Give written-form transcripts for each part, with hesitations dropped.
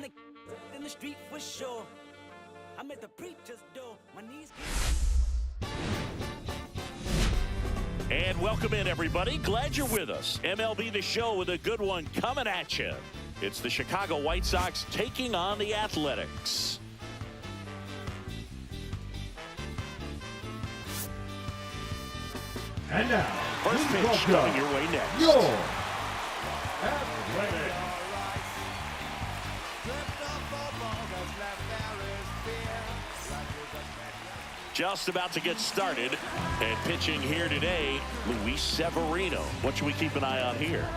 when they in the street for sure. I'm at the preacher's door. My knees get... And welcome in, everybody. Glad you're with us. MLB The Show with a good one coming at you. It's the Chicago White Sox taking on the Athletics. And now, first pitch coming your way next. Your Athletics. Just about to get started, and pitching here today, Luis Severino. What should we keep an eye on here?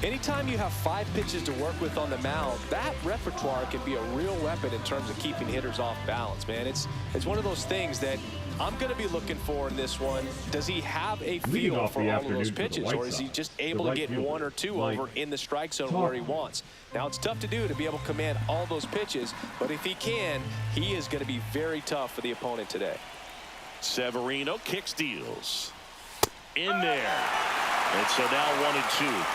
Anytime you have 5 pitches to work with on the mound, that repertoire can be a real weapon in terms of keeping hitters off balance, man. It's one of those things that I'm going to be looking for in this one. Does he have a feel for all of those pitches, or is he just able to get 1 or 2 over in the strike zone where he wants? Now, it's tough to do to be able to command all those pitches, but if he can, he is going to be very tough for the opponent today. Severino kicks, deals. In there. And so now 1-2.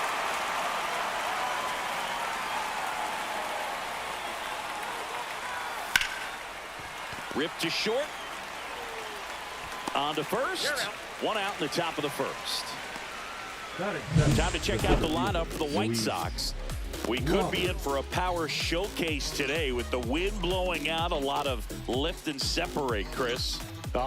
Ripped to short. On to first. 1 out in the top of the first. Time to check out the lineup for the White Sox. We could be in for a power showcase today with the wind blowing out, a lot of lift and separate, Chris.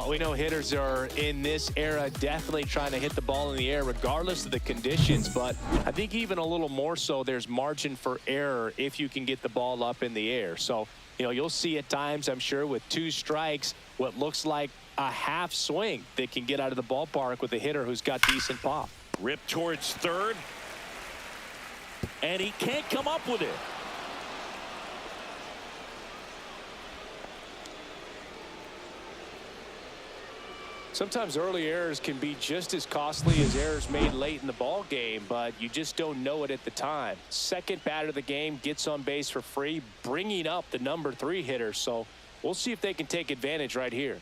We know hitters are in this era definitely trying to hit the ball in the air regardless of the conditions, but I think even a little more so there's margin for error if you can get the ball up in the air. So, you know, you'll see at times, I'm sure, with 2 strikes, what looks like a half swing that can get out of the ballpark with a hitter who's got decent pop. Ripped towards third. And he can't come up with it. Sometimes early errors can be just as costly as errors made late in the ball game, but you just don't know it at the time. Second batter of the game gets on base for free, bringing up the number 3 hitter. So we'll see if they can take advantage right here.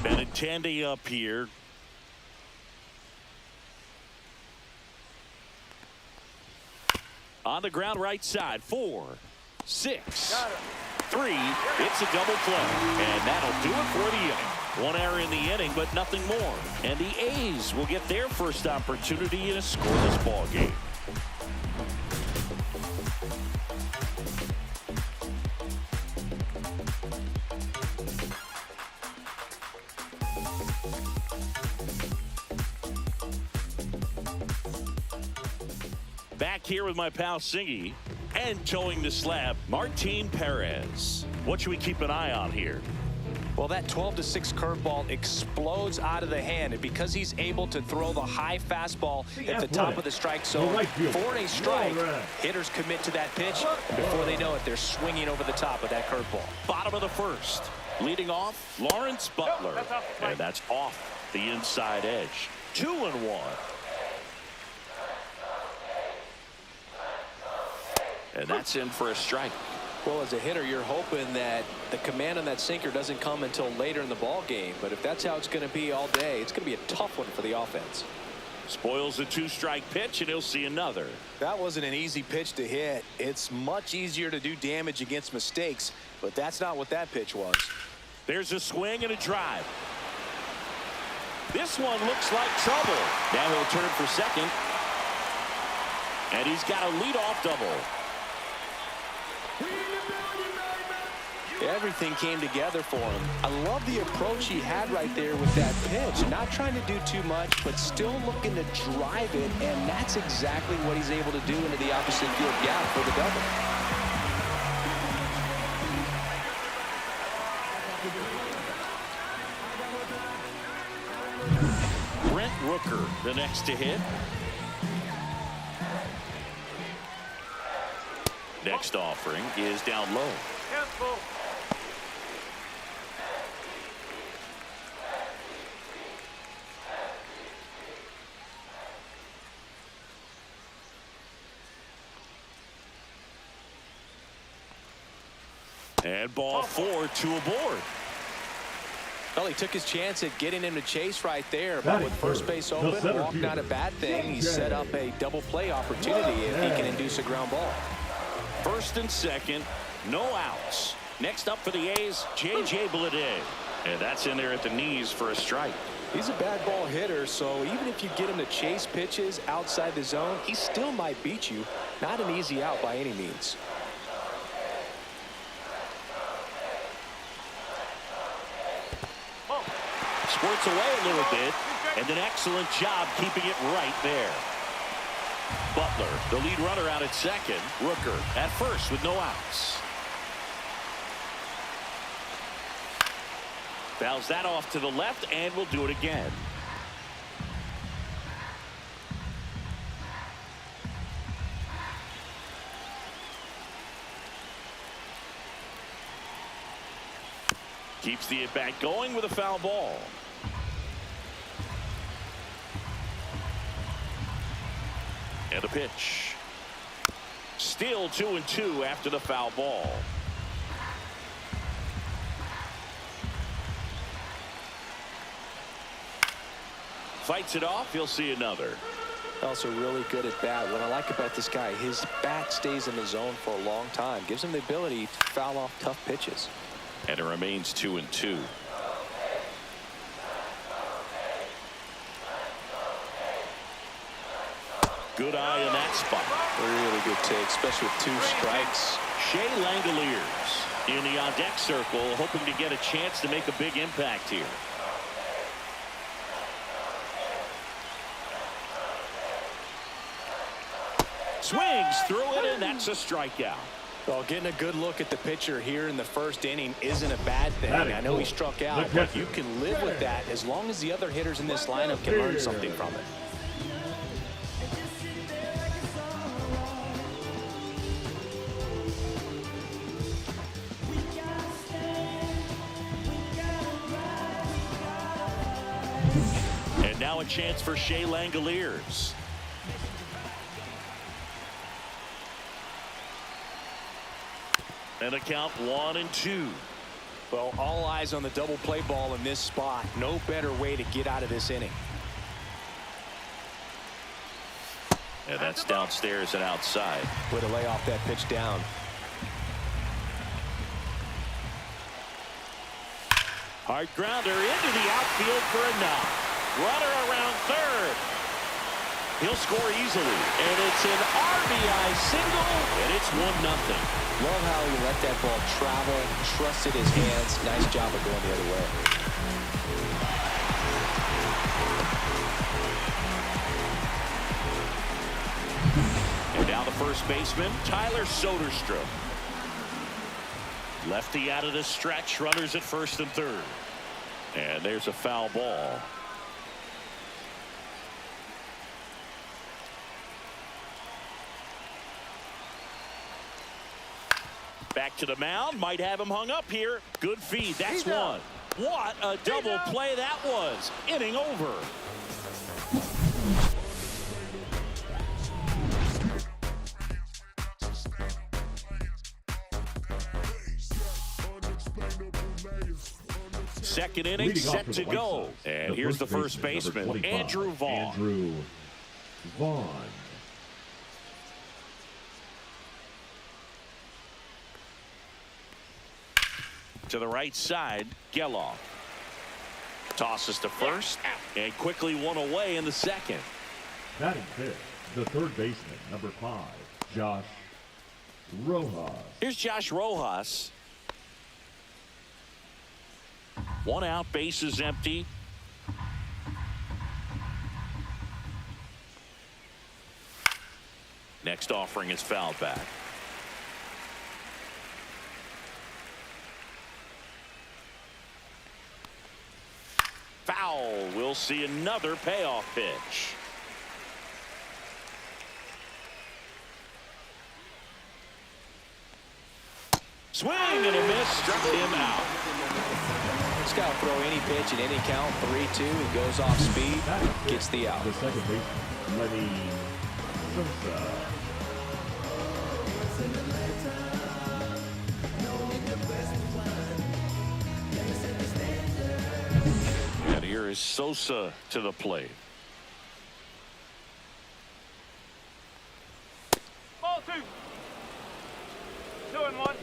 Benintendi up here. On the ground right side. 4, 6, 3. It's a double play. And that'll do it for the inning. 1 error in the inning, but nothing more. And the A's will get their first opportunity in a scoreless ball game. Back here with my pal Singy, and towing the slab, Martin Perez. What should we keep an eye on here? Well, that 12-6 curveball explodes out of the hand, and because he's able to throw the high fastball at the top of the strike zone for a strike, hitters commit to that pitch, and before they know it, they're swinging over the top of that curveball. Bottom of the first. Leading off, Lawrence Butler. And that's off the inside edge. 2-1. And that's in for a strike. Well, as a hitter, you're hoping that the command on that sinker doesn't come until later in the ball game. But if that's how it's going to be all day, it's going to be a tough one for the offense. Spoils a 2-strike pitch, and he'll see another. That wasn't an easy pitch to hit. It's much easier to do damage against mistakes, but that's not what that pitch was. There's a swing and a drive. This one looks like trouble. Now he'll turn for second. And he's got a leadoff double. Everything came together for him. I love the approach he had right there with that pitch. Not trying to do too much, but still looking to drive it, and that's exactly what he's able to do into the opposite field gap for the double. Brent Rooker, the next to hit. Next offering is down low. And ball 4, 2 aboard. Well, he took his chance at getting him to chase right there, but with first base open, walk not a bad thing. He set up a double play opportunity if he can induce a ground ball. First and second, no outs. Next up for the A's, J.J. Bleday. And that's in there at the knees for a strike. He's a bad ball hitter, so even if you get him to chase pitches outside the zone, he still might beat you. Not an easy out by any means. Squirts away a little bit, and an excellent job keeping it right there. Butler, the lead runner, out at second. Rooker at first with no outs. Fouls that off to the left, and we'll do it again. Keeps the at-bat going with a foul ball. And a pitch. Still 2-2 after the foul ball. Fights it off. He'll see another. Also really good at bat. What I like about this guy, his bat stays in the zone for a long time. Gives him the ability to foul off tough pitches. And it remains 2-2. Good eye in that spot. Really good take, especially with 2 strikes. Shea Langoliers in the on-deck circle, hoping to get a chance to make a big impact here. Swings through it, and that's a strikeout. Well, getting a good look at the pitcher here in the first inning isn't a bad thing. I know he struck out, but you can live with that as long as the other hitters in this lineup can learn something from it. And now a chance for Shea Langoliers. And a count 1-2. Well, all eyes on the double play ball in this spot. No better way to get out of this inning. And that's downstairs and outside. Way to lay off that pitch down. Hard grounder into the outfield for a knock. Runner around third. He'll score easily. And it's an RBI single. And it's 1-0. Love how he let that ball travel, trusted his hands. Nice job of going the other way. And now the first baseman, Tyler Soderstrom. Lefty out of the stretch, runners at first and third. And there's a foul ball. Back to the mound, might have him hung up here. Good feed, that's one. What a double play that was. Inning over. Second inning set to go. And here's the first baseman, Andrew Vaughn. To the right side, Geloff. Tosses to first, and quickly one away in the second. Batting fifth, the third baseman, number 5, Josh Rojas. Here's Josh Rojas. One out, bases empty. Next offering is fouled back. Foul. We'll see another payoff pitch. Swing and a miss. Struck him out. This guy will throw any pitch at any count. 3-2. He goes off speed. Gets the out. The second baseman, Lenny Sosa. here is Sosa to the plate. Ball 2. 2-1.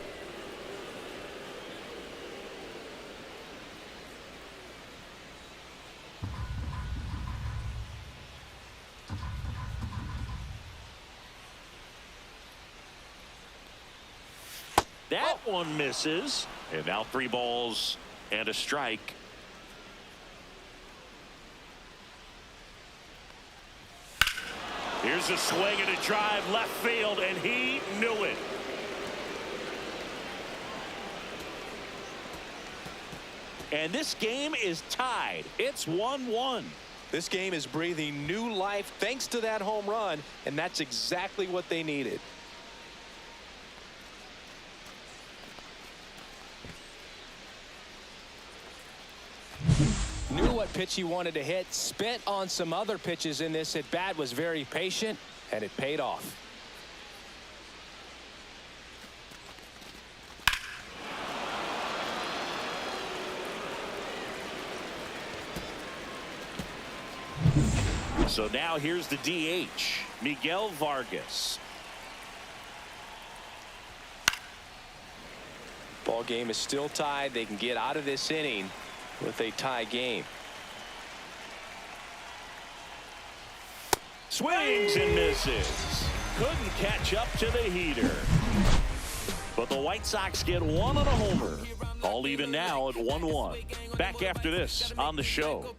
That one misses. And now 3 balls and a strike. Here's a swing and a drive left field, and he knew it. And this game is tied. It's 1-1. This game is breathing new life thanks to that home run, and that's exactly what they needed. Knew what pitch he wanted to hit, spent on some other pitches in this at bat, was very patient, and it paid off. So now here's the DH, Miguel Vargas. Ball game is still tied. They can get out of this inning with a tie game. Swings and misses. Couldn't catch up to the heater. But the White Sox get 1 on a homer. All even now at 1-1. Back after this on the show.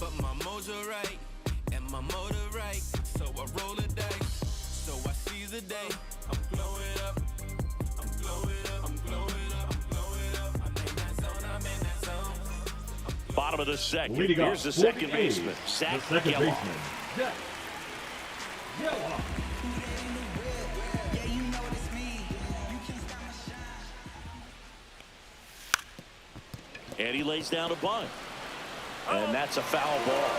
But my mojo right and my motor right, so I roll the dice. So I seize the day. I'm blowing up. I'm blowing up. I'm blowing up. I'm blowing up. I'm in that zone. I'm in that zone. Bottom of the second. Leading Here's off, the second 48, baseman, Zach the second Gelof. baseman, Zach Gelof. And he lays down a bunt. And that's a foul ball.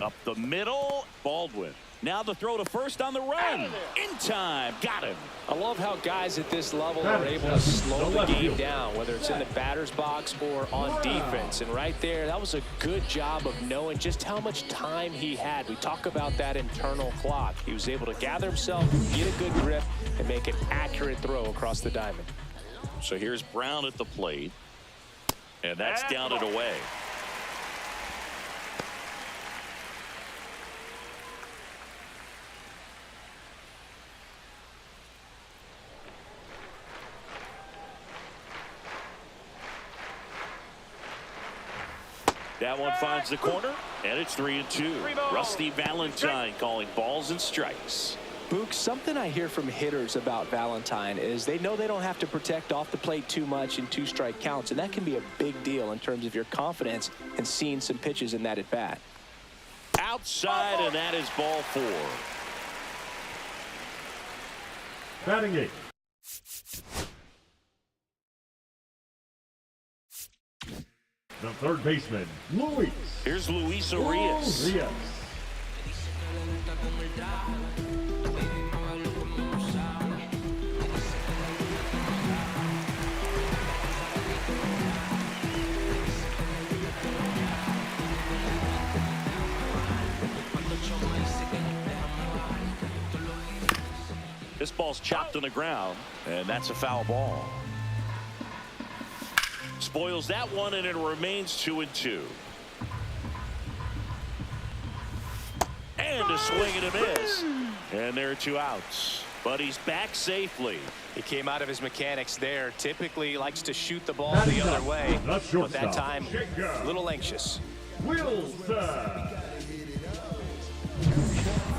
Up the middle, Baldwin. Now the throw to first on the run. In time, got him. I love how guys at this level are able to slow the game down, whether it's in the batter's box or on defense. And right there, that was a good job of knowing just how much time he had. We talk about that internal clock. He was able to gather himself, get a good grip, and make an accurate throw across the diamond. So here's Brown at the plate. And that's down and away. That one finds the corner, and it's 3-2. Rusty Valentine calling balls and strikes. Book, something I hear from hitters about Valentine is they know they don't have to protect off the plate too much in 2-strike counts, and that can be a big deal in terms of your confidence and seeing some pitches in that at bat. Outside, and that is ball 4. Batting 8. The third baseman, Luis. Here's Luis Arias. This ball's chopped on the ground, and that's a foul ball. Spoils that one, and it remains 2-2. And a swing and a miss. And there are 2 outs. But he's back safely. He came out of his mechanics there. Typically likes to shoot the ball the other way. But that time, a little anxious. Wilson.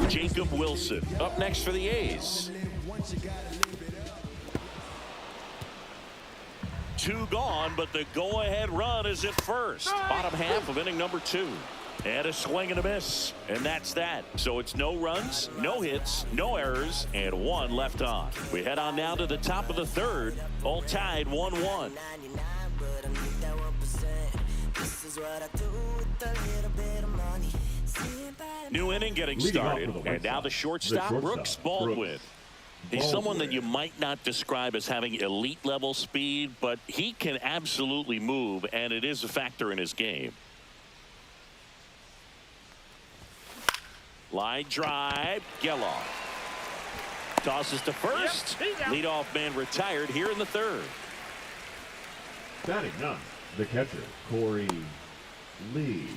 Jacob Wilson up next for the A's. 2 gone, but the go-ahead run is at first. Bottom half of inning number 2. And a swing and a miss. And that's that. So it's no runs, no hits, no errors, and 1 left on. We head on now to the top of the 3rd. All tied 1-1. New inning getting started. And now the shortstop, Brooks Baldwin. He's someone that you might not describe as having elite level speed, but he can absolutely move, and it is a factor in his game. Line drive, Geloff. Tosses to first. Leadoff man retired here in the third. Batting ninth, the catcher, Corey Lee.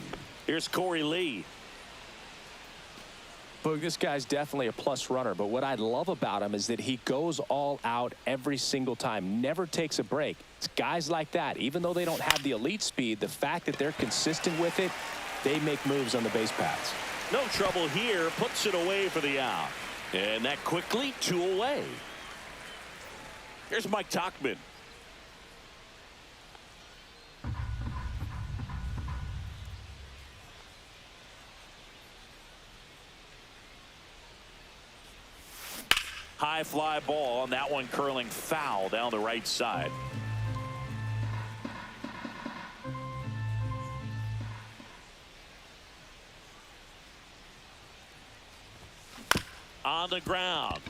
Here's Corey Lee. Boog, this guy's definitely a plus runner, but what I love about him is that he goes all out every single time, never takes a break. It's guys like that, even though they don't have the elite speed, the fact that they're consistent with it, they make moves on the base paths. No trouble here, puts it away for the out. And that quickly, 2 away. Here's Mike Tauchman. High fly ball on that one, curling foul down the right side. On the ground,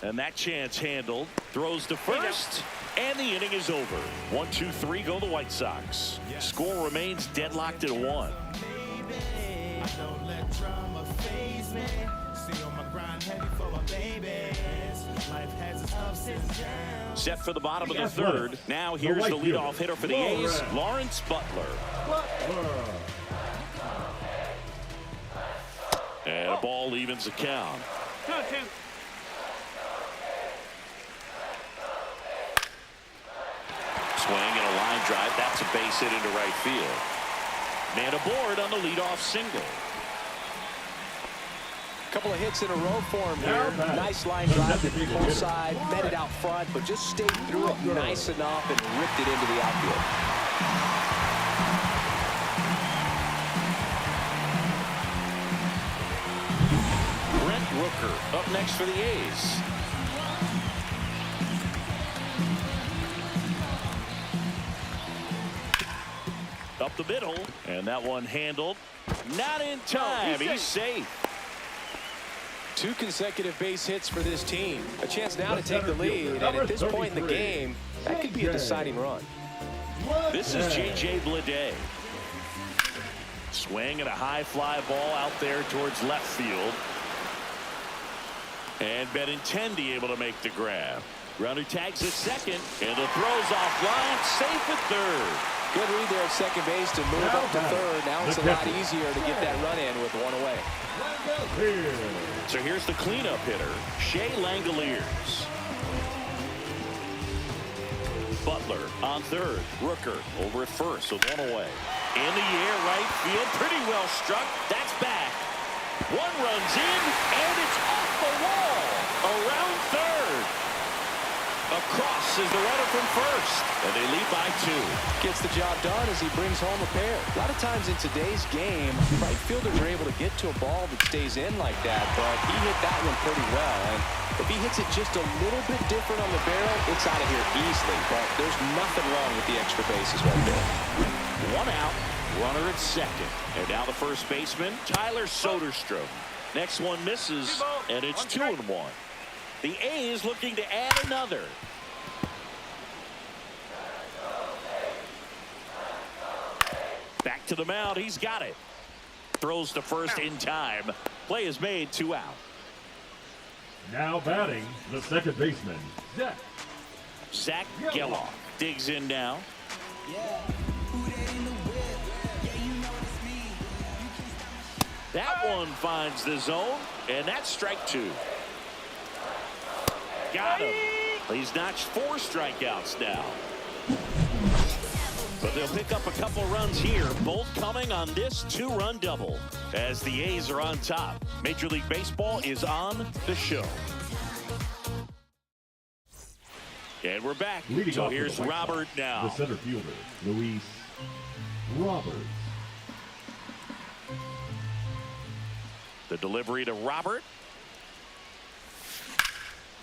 and that chance handled. Throws to first, and the inning is over. 1, 2, 3 go the White Sox. Score remains deadlocked at 1. Set for the bottom of the third. Now here's the leadoff hitter for the A's, Lawrence Butler. And a ball evens the count. 2-2. Swing and a line drive. That's a base hit into right field. Man aboard on the leadoff single. Couple of hits in a row for him here. Nice line drive to the full side, met it out front, but just stayed through it nice enough and ripped it into the outfield. Brent Rooker up next for the A's. Up the middle, and that one handled. Not in time. He's safe. 2 consecutive base hits for this team. A chance now to take the lead, and at this point in the game, that could be a deciding run. This is J.J. Bleday. Swing and a high fly ball out there towards left field. And Benintendi able to make the grab. Runner tags at second, and the throw's offline, safe at third. Good read there at second base to move up to third. Now it's a lot easier to get that run in with 1 away. So here's the cleanup hitter, Shea Langoliers. Butler on third. Rooker over at first with 1 away. In the air, right field, pretty well struck. That's back. 1 runs in, and it's off the wall. Around third. Across is the runner from first, and they lead by 2. Gets the job done as he brings home a pair. A lot of times in today's game, right fielders are able to get to a ball that stays in like that, but he hit that one pretty well. And if he hits it just a little bit different on the barrel, it's out of here easily. But there's nothing wrong with the extra bases right there. 1 out, runner at second. And now the first baseman, Tyler Soderstrom. Next one misses, and it's 2-1. The A's looking to add another. Back to the mound. He's got it. Throws to first in time. Play is made. 2 out. Now batting, the second baseman, Zach Geloff digs in now. That one finds the zone, and that's strike 2. Got him. He's notched 4 strikeouts now. But they'll pick up a couple runs here, both coming on this 2-run double as the A's are on top. Major League Baseball is on the show. And we're back. So here's Robert now. The center fielder, Luis Roberts. The delivery to Robert.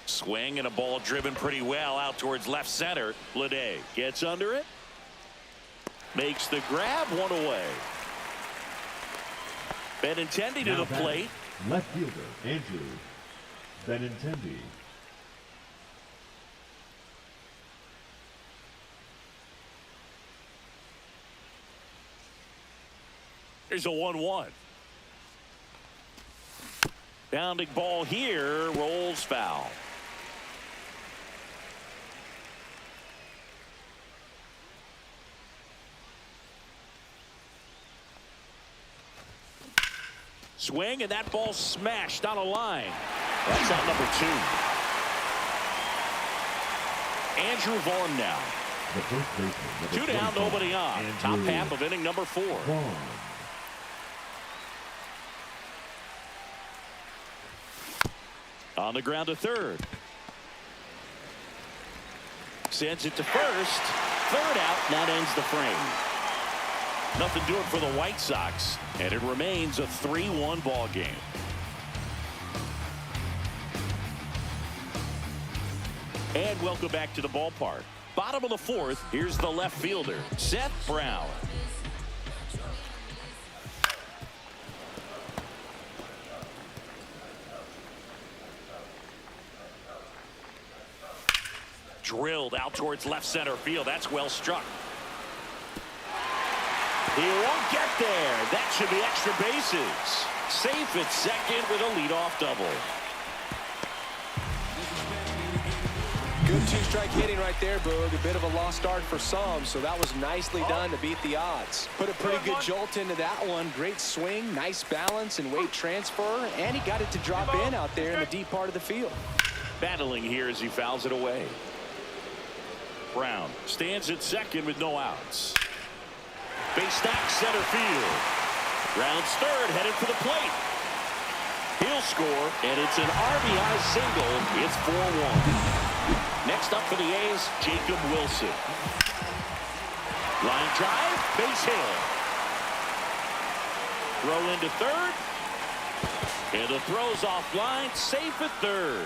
Swing and a ball driven pretty well out towards left center. Bleday gets under it. Makes the grab, 1 away. Benintendi to the plate. Left fielder, Andrew Benintendi. There's a 1-1. Bounding ball here, rolls foul. Swing, and that ball smashed on a line. That's out number 2. Andrew Vaughn now. The first baseman, 2 down, nobody on. Andrew Top half of inning number 4. Vaughn. On the ground to third. Sends it to first. Third out. That ends the frame. Nothing doing for the White Sox, and it remains a 3-1 ball game. And welcome back to the ballpark. Bottom of the 4th, here's the left fielder, Seth Brown. Drilled out towards left center field. That's well struck. He won't get there. That should be extra bases. Safe at second with a leadoff double. Good two-strike hitting right there, Boog. A bit of a lost start for some, so that was nicely done to beat the odds. Put a pretty good jolt into that one. Great swing, nice balance and weight transfer, and he got it to drop in out there in the deep part of the field. Battling here as he fouls it away. Brown stands at second with no outs. Base stack center field. Brown's third, headed for the plate. He'll score, and it's an RBI single. It's 4-1. Next up for the A's, Jacob Wilson. Line drive, base hit. Throw into third. And the throw's offline, safe at third.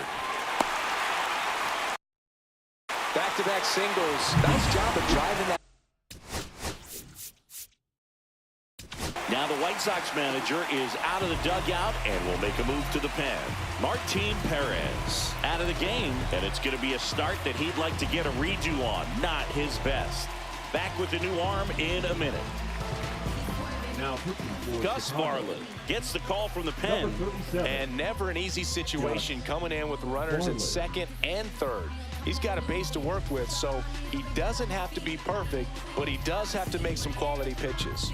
Back-to-back singles. Nice job of driving that. Now the White Sox manager is out of the dugout and will make a move to the pen. Martin Perez out of the game, and it's going to be a start that he'd like to get a redo on. Not his best. Back with the new arm in a minute. Now pitching for Gus Chicago, Varland gets the call from the pen. number 37. And never an easy situation coming in with runners at second and third. He's got a base to work with, so he doesn't have to be perfect, but he does have to make some quality pitches.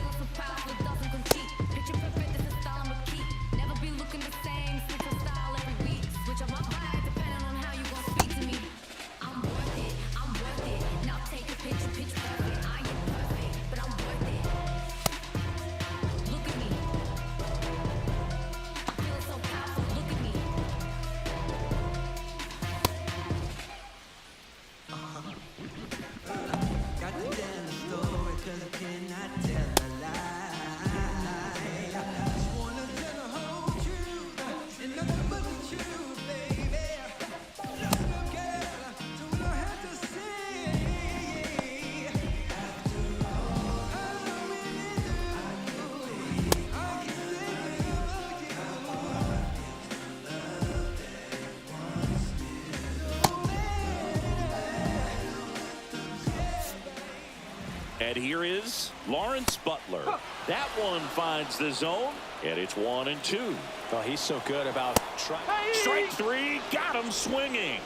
And here is Lawrence Butler. That one finds the zone, and it's 1-2. Oh, he's so good about Strike 3, got him swinging.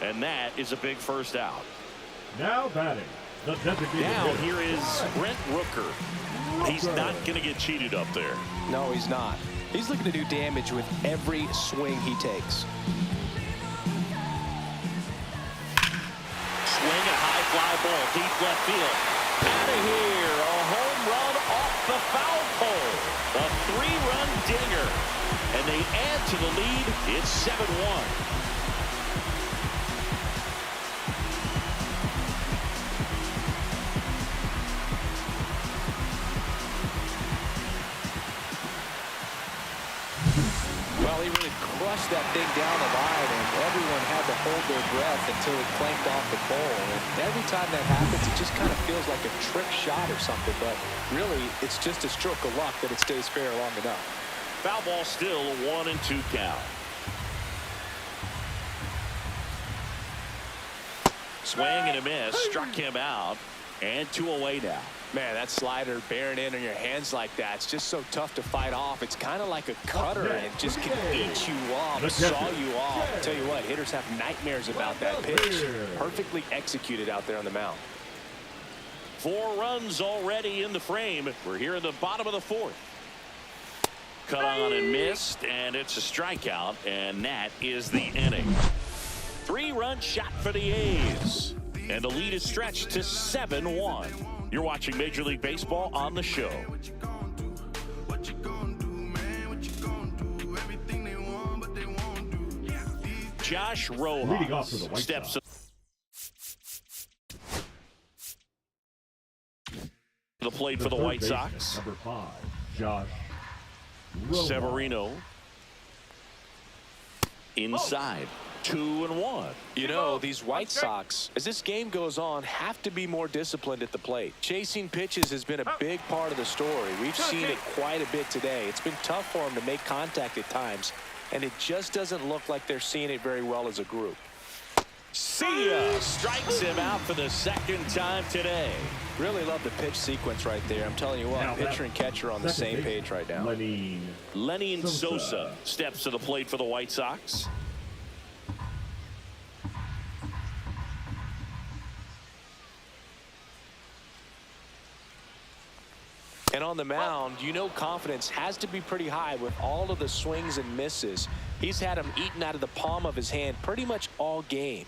And that is a big first out. Now batting, the designated Now hitter. here is Brent Rooker. He's not going to get cheated up there. No, he's not. He's looking to do damage with every swing he takes. Swing a high fly ball, deep left field. Out of here, a home run off the foul pole. A 3-run dinger. And they add to the lead. It's 7-1. Well, he really crushed that thing down the line, and everyone had to hold their breath until it clanked off the pole. And every time that happens, it just kind of feels like a trick shot or something, but really, it's just a stroke of luck that it stays fair long enough. Foul ball still, a 1-2 count. Swing and a miss, struck him out, and 2 away now. Man, that slider bearing in on your hands like that, it's just so tough to fight off. It's kind of like a cutter, and it just can eat you off, saw you off. I'll tell you what, hitters have nightmares about that pitch. Perfectly executed out there on the mound. 4 runs already in the frame. We're here in the bottom of the 4th. Cut on and missed, and it's a strikeout, and that is the inning. 3-run shot for the A's, and the lead is stretched to 7-1. You're watching Major League Baseball on the show. Josh Rojas steps to the plate for the White Sox. Number 5, Josh Rojas. Severino inside. 2-1. You know, these White Sox, as this game goes on, have to be more disciplined at the plate. Chasing pitches has been a big part of the story. We've seen it quite a bit today. It's been tough for them to make contact at times, and it just doesn't look like they're seeing it very well as a group. See ya! Strikes him out for the 2nd time today. Really love the pitch sequence right there. I'm telling you what, pitcher and catcher on the same page right now. Lenny Sosa steps to the plate for the White Sox. And on the mound, you know confidence has to be pretty high with all of the swings and misses. He's had them eaten out of the palm of his hand pretty much all game.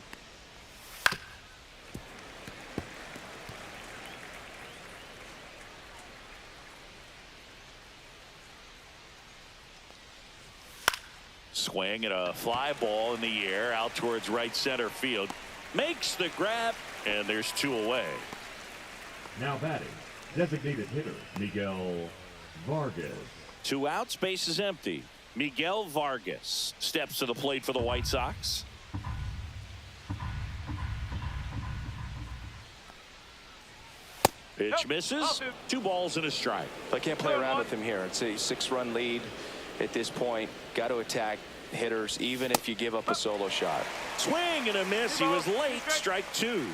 Swing and a fly ball in the air out towards right center field. Makes the grab, and there's 2 away. Now batting, designated hitter Miguel Vargas. 2 outs, base is empty. Miguel Vargas steps to the plate for the White Sox. Pitch misses. 2 balls and a strike. I can't play around with him here. It's a 6-run lead at this point. Got to attack hitters even if you give up a solo shot. Swing and a miss. He was late. Strike 2.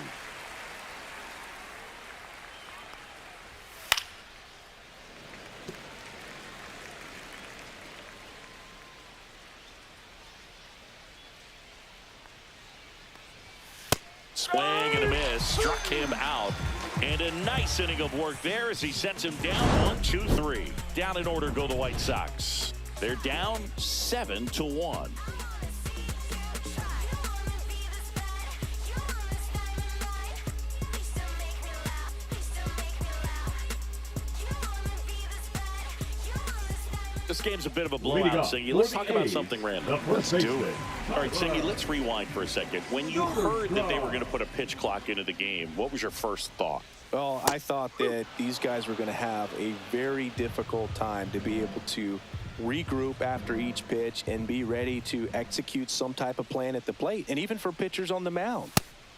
Swing and a miss. Struck him out. And a nice inning of work there as he sets him down 1-2-3. Down in order go the White Sox. They're down 7-1. This game's a bit of a blowout, Singy. Let's talk about something random. Let's do it. All right, Singy, let's rewind for a second. When you heard that they were going to put a pitch clock into the game, what was your first thought? Well, I thought that these guys were going to have a very difficult time to be able to regroup after each pitch and be ready to execute some type of plan at the plate, and even for pitchers on the mound.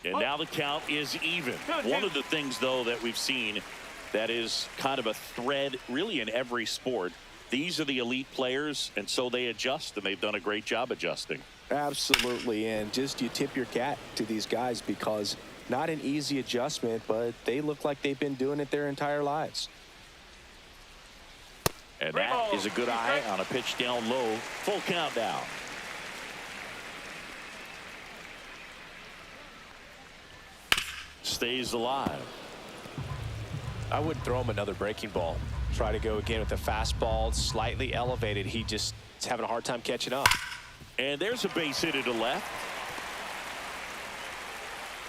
And now the count is even. One of the things, though, that we've seen that is kind of a thread really in every sport, these are the elite players, and so they adjust, and they've done a great job adjusting. Absolutely, and just you tip your cap to these guys because not an easy adjustment, but they look like they've been doing it their entire lives. And that is a good eye on a pitch down low. Full count now. Stays alive. I wouldn't throw him another breaking ball. Try to go again with the fastball, slightly elevated. He just is having a hard time catching up. And there's a base hit to left.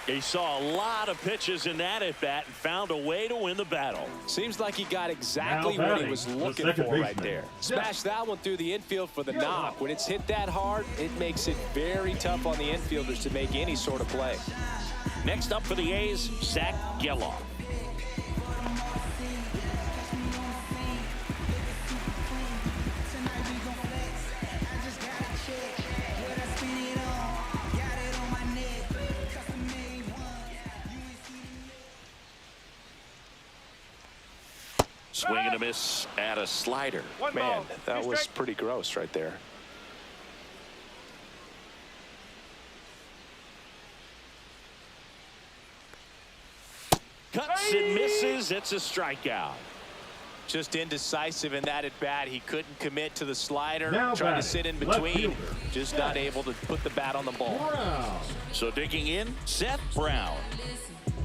He saw a lot of pitches in that at bat and found a way to win the battle. Seems like he got exactly what he was looking for right there. Smashed that one through the infield for the knock. When it's hit that hard, it makes it very tough on the infielders to make any sort of play. Next up for the A's, Zach Gelof. Swing and a miss at a slider. Man, that was pretty gross right there. Cuts and misses. It's a strikeout. Just indecisive in that at bat. He couldn't commit to the slider. Now Trying to batting, sit in left between. fielder. Just not able to put the bat on the ball. Brown. So digging in, Seth Brown.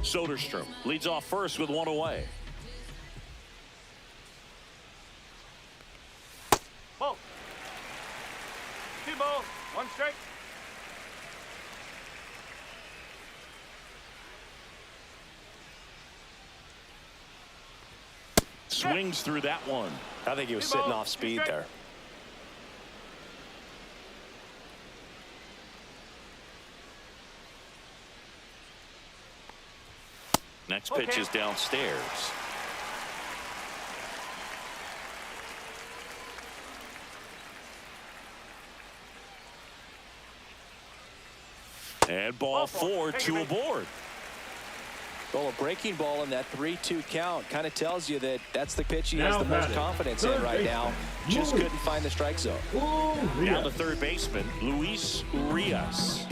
Soderstrom leads off first with one away. Ball. 2 balls, 1 strike. Swings through that one. I think he was sitting off speed there. Next pitch is downstairs. And ball 4, 2 aboard. Well, a breaking ball in that 3-2 count kind of tells you that that's the pitch he has Now the most batting, confidence in third right now. baseman, Just Luis. couldn't find the strike zone. Now the third baseman, Luis Urias.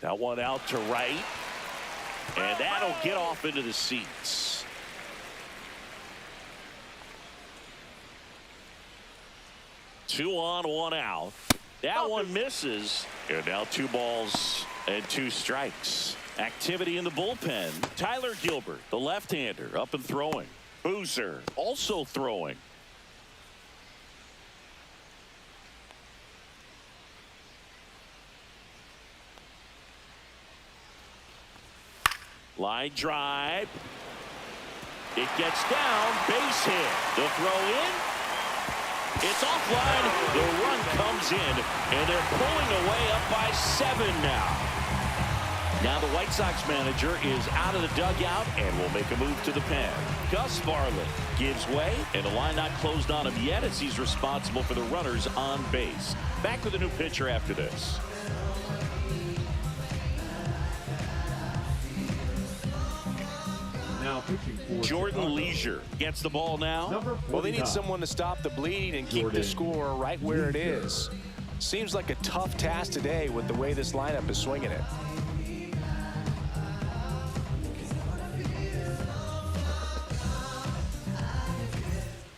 That one out to right. And that'll get off into the seats. Two on, one out. That one misses. And now 2 balls and 2 strikes. Activity in the bullpen. Tyler Gilbert, the left-hander, up and throwing. Boozer also throwing. Line drive. It gets down. Base hit. The throw in. It's offline. The run comes in, and they're pulling away up by 7 now. Now the White Sox manager is out of the dugout and will make a move to the pen. Gus Varley gives way, and the line not closed on him yet as he's responsible for the runners on base. Back with a new pitcher after this. Now pitching for Jordan Chicago. Leisure gets the ball now. Number 49. Well, they need someone to stop the bleeding and keep the Jordan score right where it Leisure. is. Seems like a tough task today with the way this lineup is swinging it.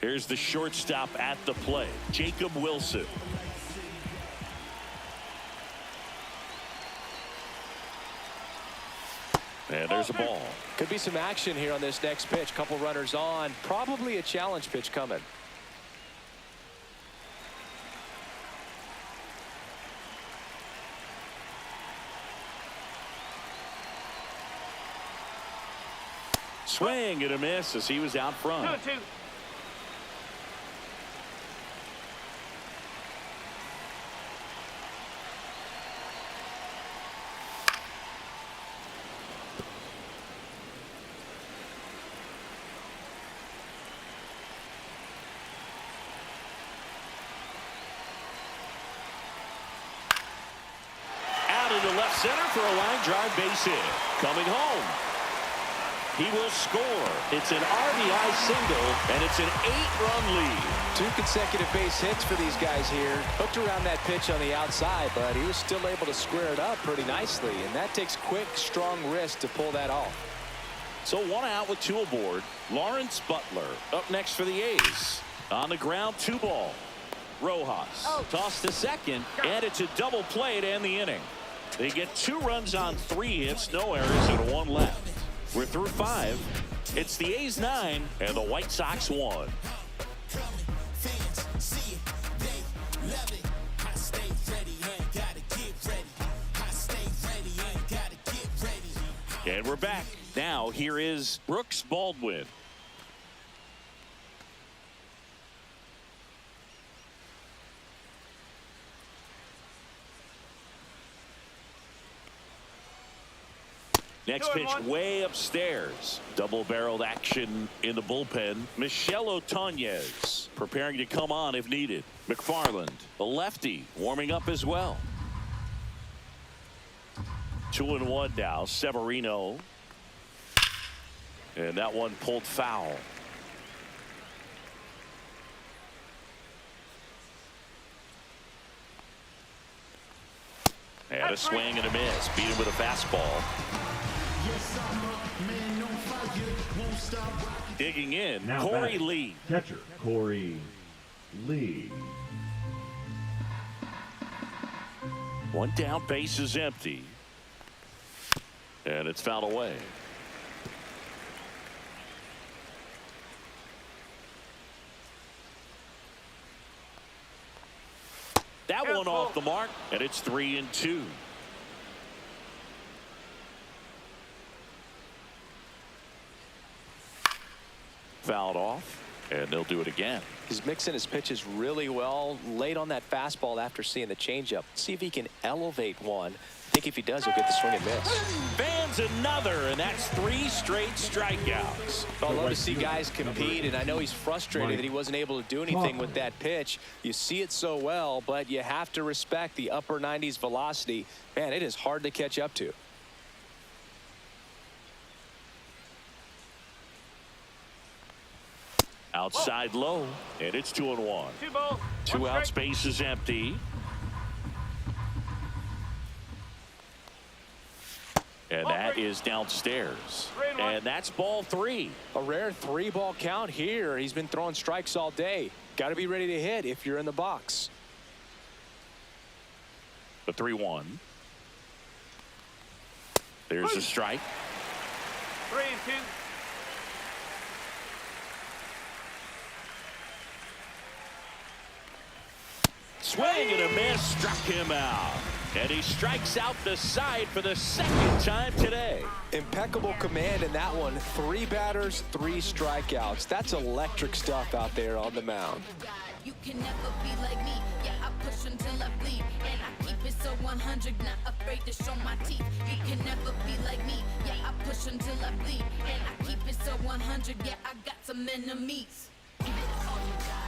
Here's the shortstop at the plate, Jacob Wilson. And there's a ball. Could be some action here on this next pitch. Couple runners on. Probably a challenge pitch coming. Swing and a miss as he was out front. 2-2. Out into left center for a line drive base hit. Coming home. He will score. It's an RBI single, and it's an 8-run lead. 2 consecutive base hits for these guys here. Hooked around that pitch on the outside, but he was still able to square it up pretty nicely, and that takes quick, strong wrist to pull that off. So 1 out with 2 aboard. Lawrence Butler up next for the A's. On the ground, 2 ball. Rojas tossed to second, and it's a double play to end the inning. They get 2 runs on 3 hits, no errors, and 1 left. We're through 5. It's the A's 9 and the White Sox 1. And we're back. Now here is Brooks Baldwin. Next pitch way upstairs. Double-barreled action in the bullpen. Michel Otonez preparing to come on if needed. McFarland, the lefty, warming up as well. 2-1 now. Severino. And that one pulled foul. And a swing and a miss. Beat him with a fastball. Digging in, Now Corey batting, Lee. Catcher, Corey Lee. One down, base is empty. And it's fouled away. That one off the mark, and it's 3-2. Fouled off, and they'll do it again. He's mixing his pitches really well. Late on that fastball after seeing the changeup. See if he can elevate one. I think if he does, he'll get the swing and miss. Fans another, and that's 3 straight strikeouts. I love to see guys compete, and I know he's frustrated that he wasn't able to do anything with that pitch. You see it so well, but you have to respect the upper 90s velocity. Man, it is hard to catch up to. Outside low, and it's 2-1. 2 balls. 2 outs, base is empty. And that is downstairs. And that's ball 3. A rare 3-ball count here. He's been throwing strikes all day. Got to be ready to hit if you're in the box. The 3-1. There's a strike. 3-2. Swing and a miss, struck him out. And he strikes out the side for the 2nd time today. Impeccable command in that one. 3 batters, 3 strikeouts. That's electric stuff out there on the mound. You can never be like me. Yeah, I push until I bleed. And I keep it so 100, not afraid to show my teeth. You can never be like me. Yeah, I push until I bleed. And I keep it so 100. Yeah, I got some enemies.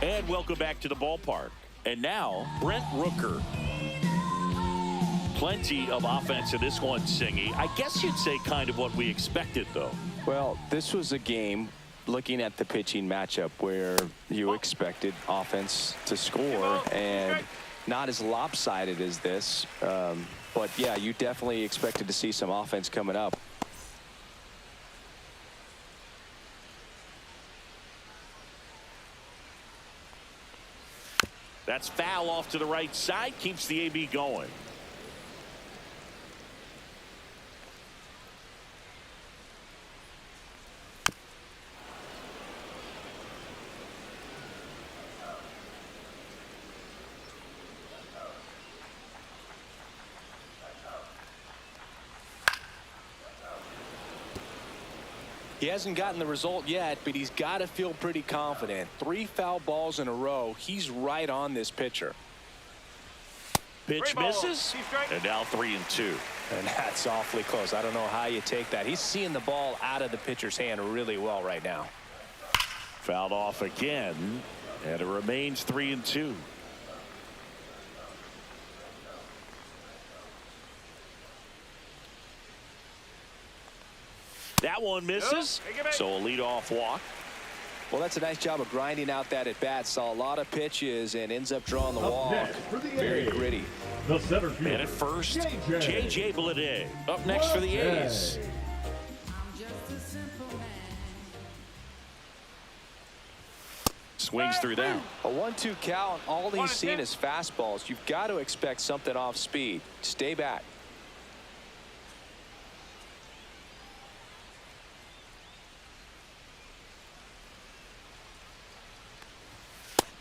And welcome back to the ballpark. And now, Brent Rooker. Plenty of offense in this one, Singy. I guess you'd say kind of what we expected, though. Well, this was a game, looking at the pitching matchup, where you expected offense to score, and not as lopsided as this. But, yeah, you definitely expected to see some offense coming up. That's foul off to the right side, keeps the AB going. He hasn't gotten the result yet, but he's got to feel pretty confident. 3 foul balls in a row. He's right on this pitcher. Pitch misses, and now 3-2. And that's awfully close. I don't know how you take that. He's seeing the ball out of the pitcher's hand really well right now. Fouled off again, and it remains 3-2. That one misses, so a leadoff walk. Well, that's a nice job of grinding out that at bat. Saw a lot of pitches and ends up drawing the walk. Very gritty. The center fielder. And at first, J.J. Bleday. Up next for the A's. Swings through that. A 1-2 count. All he's seen is fastballs. You've got to expect something off speed. Stay back.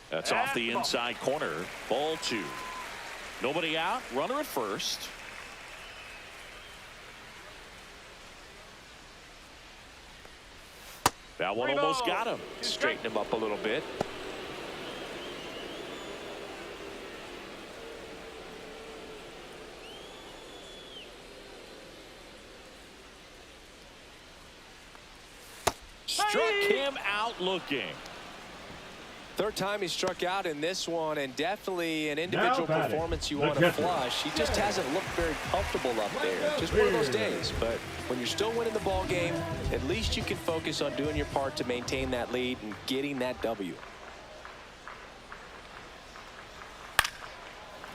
That's off the inside corner. Ball 2. Nobody out. Runner at first. That one almost got him. Straighten him up a little bit. Struck him out looking. 3rd time he struck out in this one, and definitely an individual performance you want to flush. He just hasn't looked very comfortable up there. Just one of those days. But when you're still winning the ball game, at least you can focus on doing your part to maintain that lead and getting that W.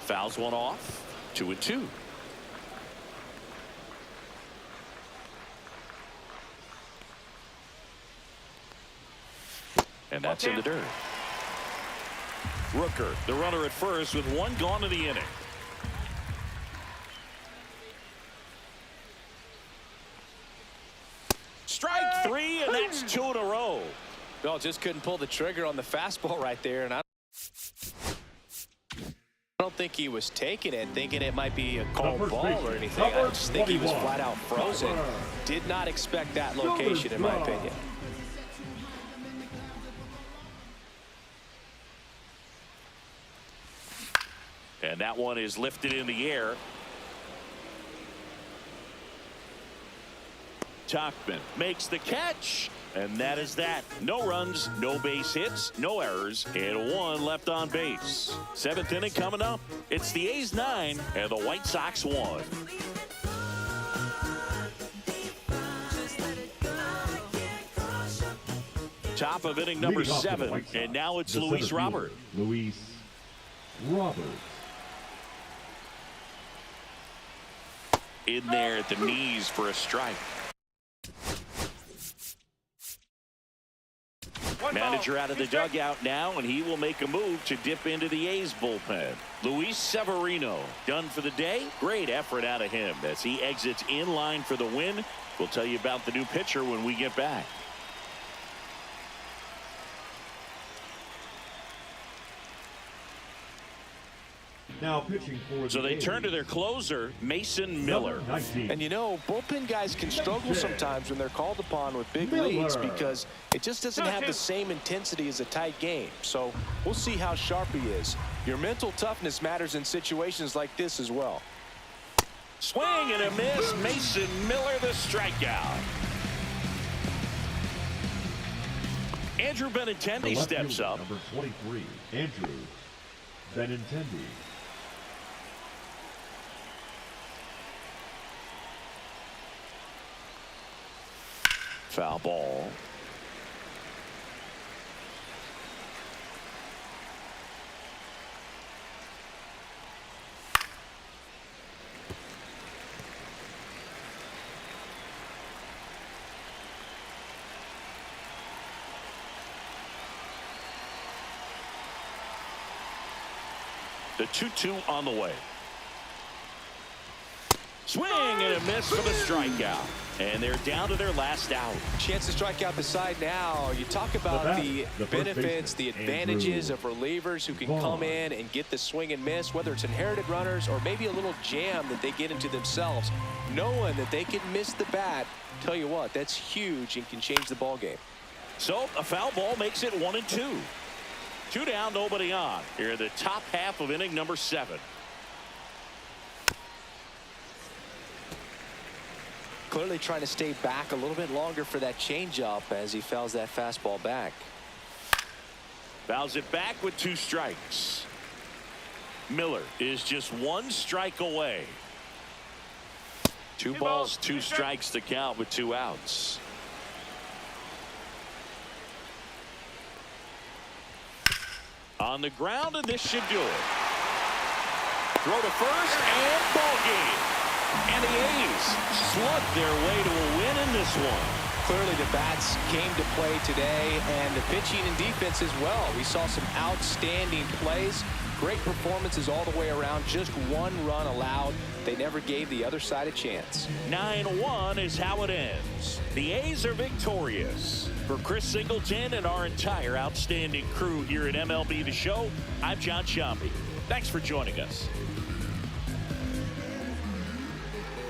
Fouls one off. 2-2. And that's in the dirt. Rooker, the runner at first with one gone in the inning. Strike three, and that's 2 in a row. Well, just couldn't pull the trigger on the fastball right there, and I don't think he was taking it thinking it might be a called ball or anything. I just think he was flat out frozen. Did not expect that location, in my opinion. And that one is lifted in the air. Tauchman makes the catch, and that is that. No runs, no base hits, no errors, and 1 left on base. 7th inning coming up. It's the A's 9 and the White Sox 1. Top of inning number 7, and now it's Luis Robert. Luis Robert. In there at the knees for a strike. Manager out of the dugout now, and he will make a move to dip into the A's bullpen. Luis Severino done for the day. Great effort out of him as he exits in line for the win. We'll tell you about the new pitcher when we get back. Now pitching for So they turn to their closer, Mason Miller. And you know, bullpen guys can struggle sometimes when they're called upon with big leads because it just doesn't have the same intensity as a tight game. So we'll see how sharp he is. Your mental toughness matters in situations like this as well. Swing and a miss. Mason Miller the strikeout. Andrew Benintendi steps up. Number 23, Andrew Benintendi. Foul ball. The 2-2 on the way. Swing and a miss for the strikeout. And they're down to their last out. Chance to strike out the side now. You talk about the benefits, the advantages of relievers who can come in and get the swing and miss, whether it's inherited runners or maybe a little jam that they get into themselves. Knowing that they can miss the bat, tell you what, that's huge and can change the ball game. So a foul ball makes it 1-2. 2 down, nobody on. Here in the top half of inning number 7. Clearly trying to stay back a little bit longer for that changeup as he fouls that fastball back. Fouls it back with 2 strikes. Miller is just 1 strike away. 2 balls, 2 strikes to count with 2 outs. On the ground, and this should do it. Throw to first, and ball game. And the A's slug their way to a win in this one. Clearly the bats came to play today, and the pitching and defense as well. We saw some outstanding plays. Great performances all the way around. Just 1 run allowed. They never gave the other side a chance. 9-1 is how it ends. The A's are victorious. For Chris Singleton and our entire outstanding crew here at MLB The Show, I'm John Sciambi. Thanks for joining us.